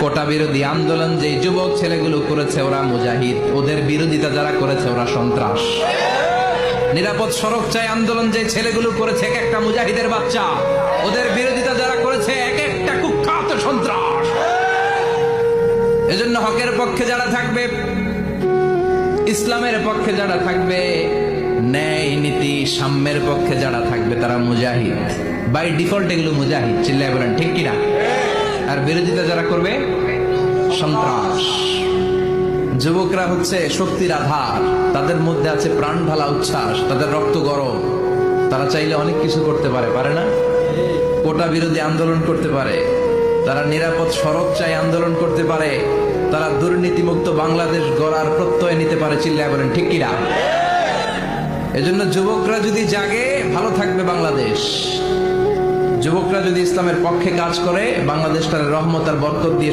কোটা বিরোধী আন্দোলন যে যুবক ছেলেগুলো করেছে ওরা মুজাহিদ, ওদের বিরোধিতা যারা করেছে ওরা সন্ত্রাস। নিরাপদ সড়ক চাই আন্দোলন যে ছেলেগুলো করেছে এক একটা মুজাহিদের বাচ্চা, ওদের বিরোধিতা যারা করেছে এক একটা কুখ্যাত সন্ত্রাস। এজন্য হকের পক্ষে যারা থাকবে, ইসলামের পক্ষে যারা থাকবে, ন্যায় নীতি সাম্যের পক্ষে যারা থাকবে তারা মুজাহিদ। বাই ডিফল্ট এগুলো মুজাহিদ, চিল্লায় বলেন ঠিক কিনা? আর বিরোধিতা যারা করবে সন্ত্রাস। যুবকরা হচ্ছে শক্তির আধার, তাদের মধ্যে আছে প্রাণ ঢালা উচ্ছ্বাস, তাদের রক্ত গরম, তারা চাইলে অনেক কিছু করতে পারে, পারে না? কোটা বিরোধী আন্দোলন করতে পারে, তারা নিরাপদ সড়ক চাই আন্দোলন করতে পারে, তারা দুর্নীতিমুক্ত বাংলাদেশ গড়ার প্রত্যয় নিতে পারে, চিল্লায় বলেন ঠিক কিনা? এজন্য যুবকরা যদি জাগে ভালো থাকবে বাংলাদেশ। যুবকরা যদি ইসলামের পক্ষে কাজ করে বাংলাদেশটার রহমত আর বরকত দিয়ে